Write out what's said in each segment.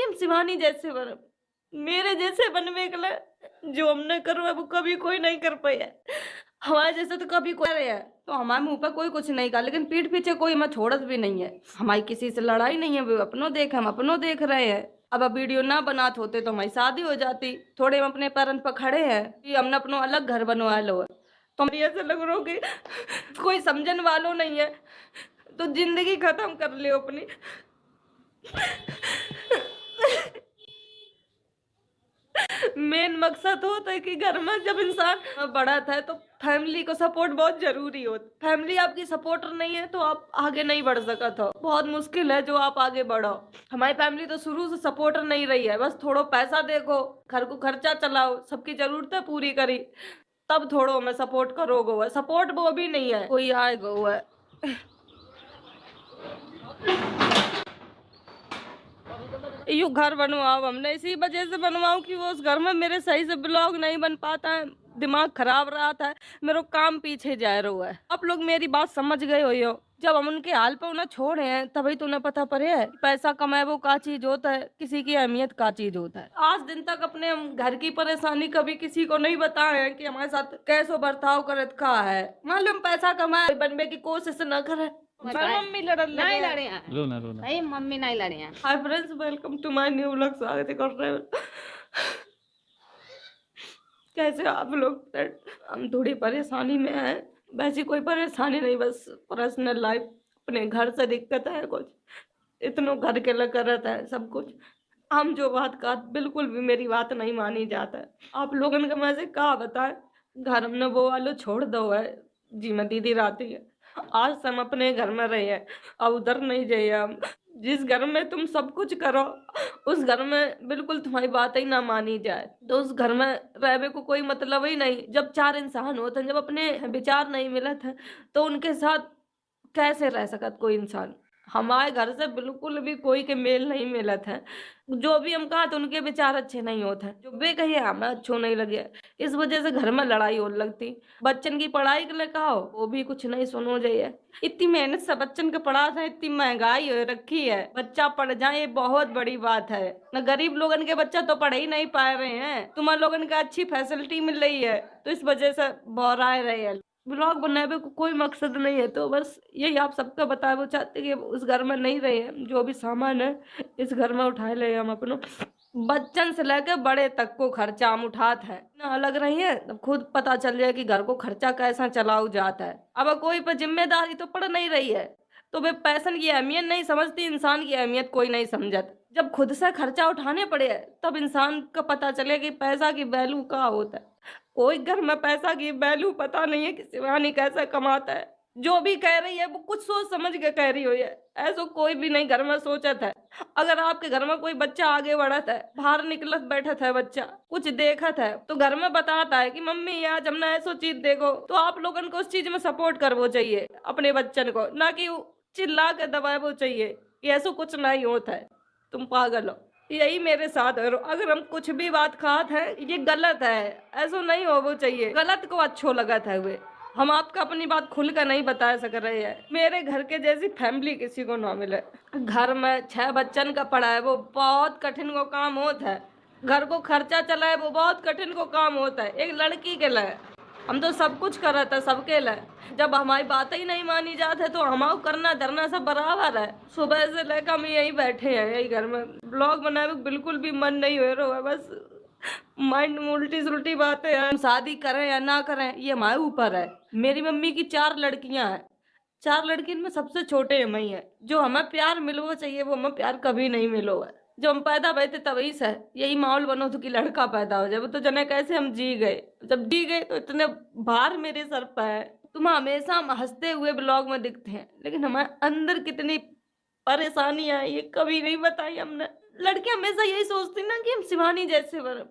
हम शिवानी जैसे बन, मेरे जैसे बनवे के लिए जो हमने करो है वो कभी कोई नहीं कर पाया। हमारे जैसे तो कभी कोई रहे है तो हमारे मुंह पर कोई कुछ नहीं कहा, लेकिन पीठ पीछे कोई हमें छोड़त भी नहीं है। हमारी किसी से लड़ाई नहीं है, वो अपनों देख हम अपनों देख रहे हैं। अब वीडियो ना बनात होते तो हमारी शादी हो जाती। थोड़े हम अपने पैरन पर खड़े हैं कि हमने अपनो अलग घर बनवा लो है, तो हमारी ऐसे लग रहा कि कोई समझन वालों नहीं है तो जिंदगी खत्म कर लियो अपनी। मेन मकसद होता है कि घर में जब इंसान बड़ा था तो फैमिली को सपोर्ट बहुत जरूरी होता। फैमिली आपकी सपोर्टर नहीं है तो आप आगे नहीं बढ़ सकते हो, बहुत मुश्किल है जो आप आगे बढ़ो। हमारी फैमिली तो शुरू से सपोर्टर नहीं रही है, बस थोड़ा पैसा देखो, घर को खर्चा चलाओ, सबकी जरूरतें पूरी करी, तब थोड़ो मैं सपोर्ट करोगे। सपोर्ट वो भी नहीं है, कोई आएगा वो है। यू घर बनवाओ, हमने इसी वजह से बनवाऊं कि वो उस घर में मेरे सही से ब्लॉग नहीं बन पाता है, दिमाग खराब रहा था, मेरा काम पीछे जा रहा है। आप लोग मेरी बात समझ गए हो, जब हम उनके हाल पे उन्हें छोड़े हैं तभी तो उन्हें पता पड़े है पैसा कमाए वो का चीज होता है, किसी की अहमियत का चीज होता है। आज दिन तक अपने हम घर की परेशानी कभी किसी को नहीं बताए हैं कि हमारे साथ कैसो बर्ताव करत का है। मालूम पैसा कमाए बनने की कोशिश न करे। मम्मी लड़न लगे। नहीं लड़े हैं, रोना रोना नहीं मम्मी नहीं लड़े हैं। Hi friends, welcome to my new vlog. स्वागत कर रहे हैं। कैसे आप लोग? हम थोड़ी परेशानी में हैं, वैसी कोई परेशानी नहीं, बस पर्सनल लाइफ, अपने घर से दिक्कत है कुछ, इतनों घर के लग रहता है सब कुछ। हम जो बात कहा बिल्कुल भी मेरी बात नहीं मानी जाता है। आप लोगों ने मैं से कहा बताए, घर हमने वो वालों छोड़ दो है जी, मैं दीदी राती है। आज से हम अपने घर में रहे हैं, अब उधर नहीं जाइए। हम जिस घर में तुम सब कुछ करो उस घर में बिल्कुल तुम्हारी बात ही ना मानी जाए तो उस घर में रहने को कोई मतलब ही नहीं। जब चार इंसान होते हैं, जब अपने विचार नहीं मिले थे तो उनके साथ कैसे रह सकत कोई इंसान। हमारे घर से बिल्कुल भी कोई के मेल नहीं मिला था, जो भी हम कहा तो उनके विचार अच्छे नहीं होते, जो वे कहिए हमें अच्छो नहीं लगे, इस वजह से घर में लड़ाई हो लगती। बच्चन की पढ़ाई के लिए कहो वो भी कुछ नहीं सुनो जाइए। इतनी मेहनत से बच्चन को पढ़ा था, इतनी महंगाई हो रखी है, बच्चा पढ़ जाए ये बहुत बड़ी बात है। न गरीब लोगन के बच्चा तो पढ़ ही नहीं पा रहे हैं, तुम्हारे लोगन का अच्छी फैसिलिटी मिल रही है तो इस वजह से बौराए रहे हैं। ब्लॉग बनाने को कोई मकसद नहीं है, तो बस यही आप सबको बताए। वो चाहते कि उस घर में नहीं रहे, जो भी सामान है इस घर में उठाए ले। हम अपनों बच्चन से लेकर बड़े तक को खर्चा हम उठाते हैं ना, अलग रही है तब खुद पता चल जाए कि घर को खर्चा कैसा चलाऊ जाता है। अब कोई पर जिम्मेदारी तो पड़ नहीं रही है तो वे पैसन की अहमियत नहीं समझती, इंसान की अहमियत कोई नहीं समझत। जब खुद से खर्चा उठाने पड़े तब इंसान को पता चले कि पैसा की वैल्यू क्या होता है। कोई घर में पैसा की वैल्यू पता नहीं है कि शिवानी कैसे कमाता है। जो भी कह रही है वो कुछ सोच समझ के कह रही हो है, ऐसा कोई भी नहीं घर में सोचत है। अगर आपके घर में कोई बच्चा आगे बढ़त है, बाहर निकलत बैठत है, बच्चा कुछ देखत है तो घर में बताता है कि मम्मी आज हमने ऐसो चीज देखो, तो आप लोगन को उस चीज में सपोर्ट करवो चाहिए अपने बच्चन को, ना कि चिल्ला के दबावो चाहिए कि ऐसा कुछ नहीं होता है, तुम पागल हो। यही मेरे साथ है। अगर हम कुछ भी बात खाते हैं ये गलत है, ऐसा नहीं हो चाहिए, गलत को अच्छो लगत है हुए। हम आपका अपनी बात खुल कर नहीं बता सक रहे हैं। मेरे घर के जैसी फैमिली किसी को ना मिले। घर में 6 बच्चन का पढ़ा है वो बहुत कठिन को काम होता है, घर को खर्चा चलाए वो बहुत कठिन को काम होता है। एक लड़की के लिए हम तो सब कुछ कर रहे थे सबके लिए, जब हमारी बात ही नहीं मानी जाते तो हमारा करना धरना सब बराबर है। सुबह से लेकर हम यही बैठे हैं, यही घर में ब्लॉग बनाए बिल्कुल भी मन नहीं हो रहा है, बस माइंड में उल्टी सुल्टी बातें हैं। शादी करें या ना करें ये हमारे ऊपर है। मेरी मम्मी की 4 लड़कियां हैं, 4 लड़की में सबसे छोटे हम ही है। जो हमें प्यार मिलना चाहिए वो हमें प्यार कभी नहीं मिलो है। जब हम पैदा हुए थे तभी से यही माहौल बनो तो कि लड़का पैदा हो जाए, वो तो जने कैसे हम जी गए। जब जी गए तो इतने भार मेरे सर पर है। तुम हमेशा हम हंसते हुए ब्लॉग में दिखते हैं, लेकिन हमारे अंदर कितनी परेशानियां ये कभी नहीं बताई हमने। लड़कियां हमेशा यही सोचती ना कि हम शिवानी जैसे बन,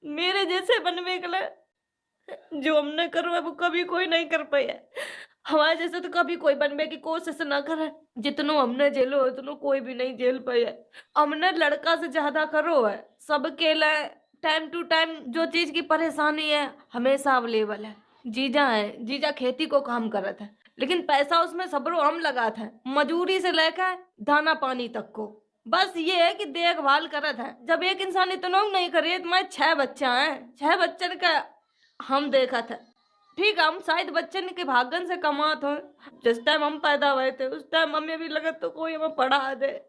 मेरे जैसे बनवे के लिए जो हमने करो है वो कभी कोई नहीं कर पाया। हमारे जैसे तो कभी कोई बनने की कोशिश ना करे, जितनो हमने झेलो उतनो कोई भी नहीं झेल पाया। हमने लड़का से ज्यादा करो है, सबके लिए टाइम टू टाइम जो चीज की परेशानी है हमेशा अवेलेबल है। जीजा है, जीजा खेती को काम करत है, लेकिन पैसा उसमें सबरो हम लगाते हैं, मजूरी से लेकर दाना पानी तक को। बस ये है कि देखभाल करत है। जब एक इंसान इतना नहीं करे तो मैं 6 बच्चा हैं, 6 बच्चन का हम देखत है। ठीक है, हम शायद बच्चन के भागन से कमात हो। जिस टाइम हम पैदा हुए थे उस टाइम हमें भी लगा तो कोई हमें पढ़ा दे।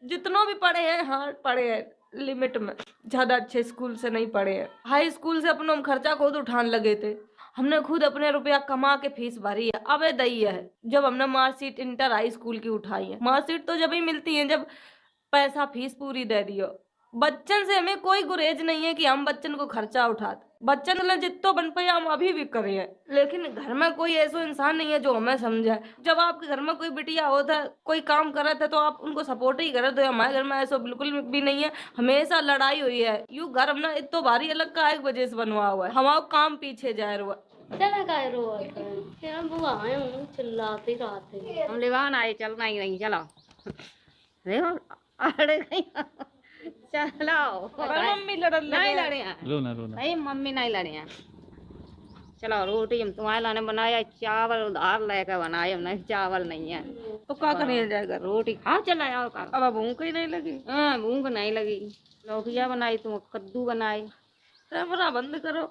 जितनों भी पढ़े हैं, हाँ पढ़े हैं लिमिट में, ज्यादा अच्छे स्कूल से नहीं पढ़े हैं। हाई स्कूल से अपना हम खर्चा खुद उठान लगे थे। हमने खुद अपने रुपया कमा के फीस भरी है। अब दई है जब हमने मार्कशीट इंटर हाई स्कूल की उठाई है। मार्कशीट तो जब ही मिलती है जब पैसा फीस पूरी दे दियो। बच्चन से हमें कोई गुरेज नहीं है कि हम बच्चन को खर्चा उठाते। बच्चन ने जितो बन पाए हम अभी भी करे हैं, लेकिन घर में कोई ऐसा इंसान नहीं है जो हमें समझे। जब आपके घर में कोई बिटिया होता है, कोई काम करता है तो आप उनको सपोर्ट ही करते हो। हमारे घर में ऐसा बिल्कुल भी नहीं है, हमेशा लड़ाई हुई है। यू घर हमने इतो भारी अलग का एक वजह से बनवा हुआ है, हमारा काम पीछे जा रहा है। चला का फिर हम बुआ आए हूँ चिल्लाते रहते हम लेवान आए, चलना ही नहीं, चलो देखो अड़ गई चलो मम्मी लड़न नहीं लड़े हैं, रोना रोना नहीं मम्मी नहीं लड़े हैं। चलो रोटी हम तुम्हारे लाने बनाया, चावल उधार लेकर बनाए, नहीं चावल नहीं है तो क्या करने जाएगा। रोटी खाओ, चला आओ का। अब भूख ही नहीं लगी। हाँ भूख नहीं लगी। लौकिया बनाई, तुम कद्दू बनाई। कैमरा बंद करो।